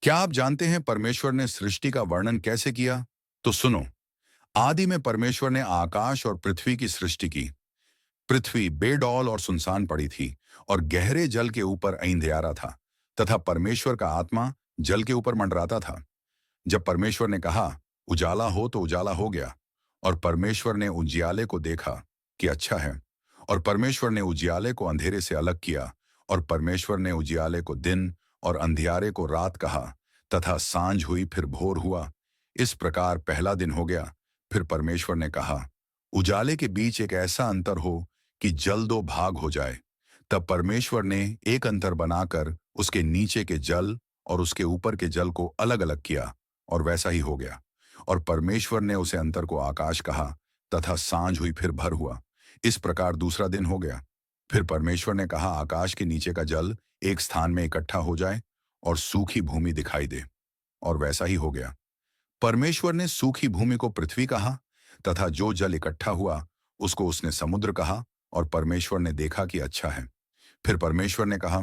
क्या आप जानते हैं परमेश्वर ने सृष्टि का वर्णन कैसे किया? तो सुनो। आदि में परमेश्वर ने आकाश और पृथ्वी की सृष्टि की। पृथ्वी बेडौल और सुनसान पड़ी थी और गहरे जल के ऊपर अंधियारा था तथा परमेश्वर का आत्मा जल के ऊपर मंडराता था। जब परमेश्वर ने कहा उजाला हो तो उजाला हो गया। और परमेश्वर ने उजियाले को देखा कि अच्छा है। और परमेश्वर ने उजियाले को अंधेरे से अलग किया। और परमेश्वर ने उजियाले को दिन और अंधियारे को रात कहा। तथा सांझ हुई फिर भोर हुआ। इस प्रकार पहला दिन हो गया। फिर परमेश्वर ने कहा उजाले के बीच एक ऐसा अंतर हो कि जल दो भाग हो जाए। तब परमेश्वर ने एक अंतर बनाकर उसके नीचे के जल और उसके ऊपर के जल को अलग अलग किया। और वैसा ही हो गया। और परमेश्वर ने उसे अंतर को आकाश कहा। तथा सांझ हुई फिर भर हुआ। इस प्रकार दूसरा दिन हो गया। फिर परमेश्वर ने कहा आकाश के नीचे का जल एक स्थान में इकट्ठा हो जाए और सूखी भूमि दिखाई दे। और वैसा ही हो गया। परमेश्वर ने सूखी भूमि को पृथ्वी कहा तथा जो जल इकट्ठा हुआ उसको उसने समुद्र कहा। और परमेश्वर ने देखा कि अच्छा है। फिर परमेश्वर ने कहा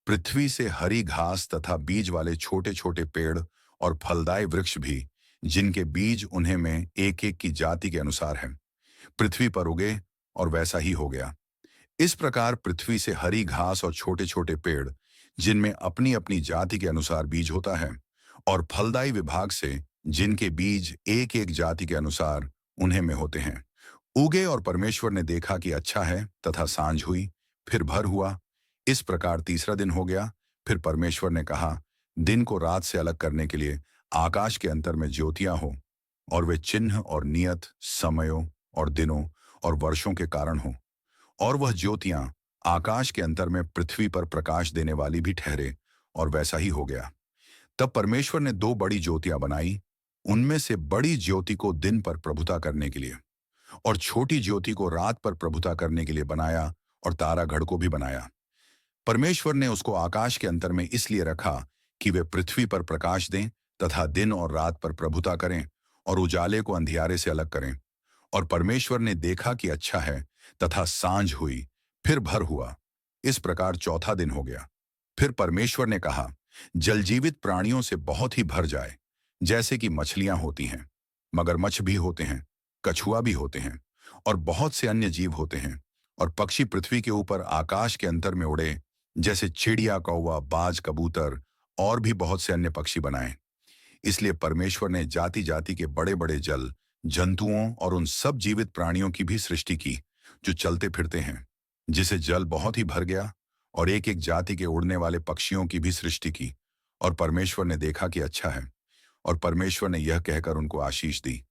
पृथ्वी से हरी घास तथा बीज वाले छोटे छोटे पेड़ और फलदायी वृक्ष भी, जिनके बीज उन्हें में एक एक की जाति के अनुसार है, पृथ्वी पर उगे। और वैसा ही हो गया। इस प्रकार पृथ्वी से हरी घास और छोटे छोटे पेड़, जिनमें अपनी अपनी जाति के अनुसार बीज होता है, और फलदायी विभाग से जिनके बीज एक एक जाति के अनुसार उन्हें में होते हैं, उगे। और परमेश्वर ने देखा कि अच्छा है। तथा सांझ हुई फिर भर हुआ। इस प्रकार तीसरा दिन हो गया। फिर परमेश्वर ने कहा दिन को रात से अलग करने के लिए आकाश के अंतर में ज्योतियां हो। और वे चिन्ह और नियत समयों और दिनों और वर्षों के कारण हो। और वह ज्योतियां आकाश के अंतर में पृथ्वी पर प्रकाश देने वाली भी ठहरे। और वैसा ही हो गया। तब परमेश्वर ने दो बड़ी ज्योतियां बनाई। उनमें से बड़ी ज्योति को दिन पर प्रभुता करने के लिए और छोटी ज्योति को रात पर प्रभुता करने के लिए बनाया। और तारागढ़ को भी बनाया। परमेश्वर ने उसको आकाश के अंतर में इसलिए रखा कि वे पृथ्वी पर प्रकाश दें तथा दिन और रात पर प्रभुता करें और उजाले को अंधियारे से अलग करें। और परमेश्वर ने देखा कि अच्छा है। तथा सांझ हुई फिर भर हुआ। इस प्रकार चौथा दिन हो गया। फिर परमेश्वर ने कहा जलजीवित प्राणियों से बहुत ही भर जाए, जैसे कि मछलियां होती हैं, मगरमच्छ भी होते हैं, कछुआ भी होते हैं, और बहुत से अन्य जीव होते हैं। और पक्षी पृथ्वी के ऊपर आकाश के अंतर में उड़े, जैसे चिड़िया कौवा बाज कबूतर और भी बहुत से अन्य पक्षी बनाए। इसलिए परमेश्वर ने जाति जाति के बड़े बड़े जल जंतुओं और उन सब जीवित प्राणियों की भी सृष्टि की जो चलते फिरते हैं, जिसे जल बहुत ही भर गया। और एक एक जाति के उड़ने वाले पक्षियों की भी सृष्टि की। और परमेश्वर ने देखा कि अच्छा है। और परमेश्वर ने यह कहकर उनको आशीष दी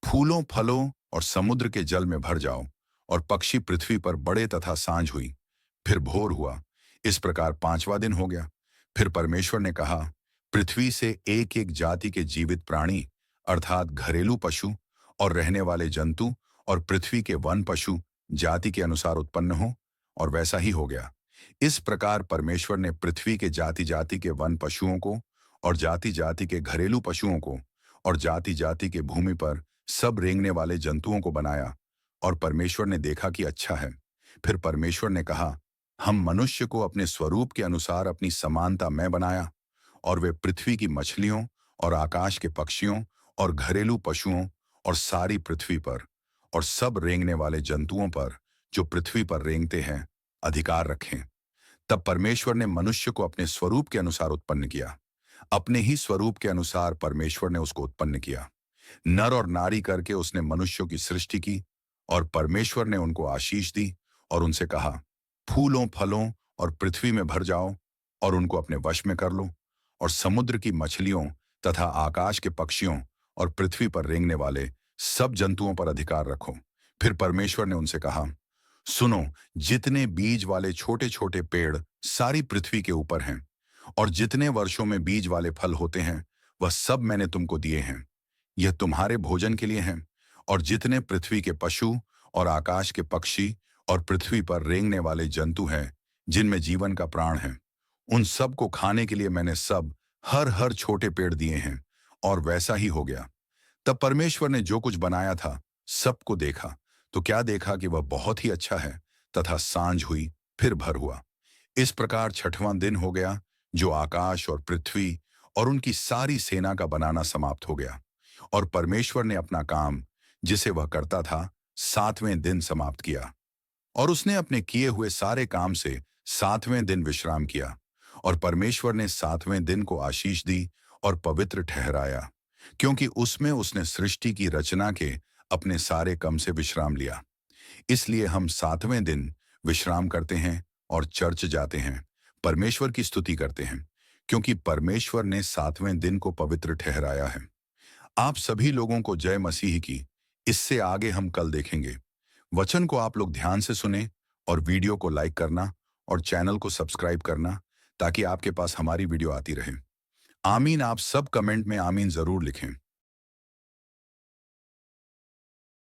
फूलों फलों और समुद्र के जल में भर जाओ। और पक्षी पृथ्वी पर बड़े। तथा सांझ हुई फिर भोर हुआ। इस प्रकार पांचवा दिन हो गया। फिर परमेश्वर ने कहा पृथ्वी से एक एक जाति के जीवित प्राणी, अर्थात घरेलू पशु और रहने वाले जंतु और पृथ्वी के वन पशु जाति के अनुसार उत्पन्न हो। और वैसा ही हो गया। इस प्रकार परमेश्वर ने पृथ्वी के जाति जाति के वन पशुओं को और जाति जाति के घरेलू पशुओं को और जाति जाति के भूमि पर सब रेंगने वाले जंतुओं को बनाया। और परमेश्वर ने देखा कि अच्छा है। फिर परमेश्वर ने कहा हम मनुष्य को अपने स्वरूप के अनुसार अपनी समानता में बनाया। और वे पृथ्वी की मछलियों और आकाश के पक्षियों और घरेलू पशुओं और सारी पृथ्वी पर और सब रेंगने वाले जंतुओं पर जो पृथ्वी पर रेंगते हैं अधिकार रखें। तब परमेश्वर ने मनुष्य को अपने स्वरूप के अनुसार उत्पन्न किया। अपने ही स्वरूप के अनुसार परमेश्वर ने उसको उत्पन्न किया। नर और नारी करके उसने मनुष्यों की सृष्टि की। और परमेश्वर ने उनको आशीष दी और उनसे कहा फूलों फलों और पृथ्वी में भर जाओ और उनको अपने वश में कर लो। और समुद्र की मछलियों तथा आकाश के पक्षियों और पृथ्वी पर रेंगने वाले सब जंतुओं पर अधिकार रखो। फिर परमेश्वर ने उनसे कहा सुनो, जितने बीज वाले छोटे छोटे पेड़ सारी पृथ्वी के ऊपर हैं और जितने वर्षों में बीज वाले फल होते हैं, वह सब मैंने तुमको दिए हैं। यह तुम्हारे भोजन के लिए हैं। और जितने पृथ्वी के पशु और आकाश के पक्षी और पृथ्वी पर रेंगने वाले जंतु हैं, जिनमें जीवन का प्राण है, उन सब को खाने के लिए मैंने सब हर हर छोटे पेड़ दिए हैं। और वैसा ही हो गया। तब परमेश्वर ने जो कुछ बनाया था सबको देखा, तो क्या देखा कि वह बहुत ही अच्छा है। तथा सांझ हुई फिर भर हुआ। इस प्रकार छठवां दिन हो गया, जो आकाश और पृथ्वी और उनकी सारी सेना का बनाना समाप्त हो गया। और परमेश्वर ने अपना काम, जिसे वह करता था, 7वें दिन समाप्त किया। और उसने अपने किए हुए सारे काम से 7वें दिन विश्राम किया। और परमेश्वर ने 7वें दिन को आशीष दी और पवित्र ठहराया, क्योंकि उसमें उसने सृष्टि की रचना के अपने सारे काम से विश्राम लिया। इसलिए हम 7वें दिन विश्राम करते हैं और चर्च जाते हैं, परमेश्वर की स्तुति करते हैं, क्योंकि परमेश्वर ने 7वें दिन को पवित्र ठहराया है। आप सभी लोगों को जय मसीह की। इससे आगे हम कल देखेंगे। वचन को आप लोग ध्यान से सुने और वीडियो को लाइक करना और चैनल को सब्सक्राइब करना, ताकि आपके पास हमारी वीडियो आती रहे। आमीन। आप सब कमेंट में आमीन जरूर लिखें।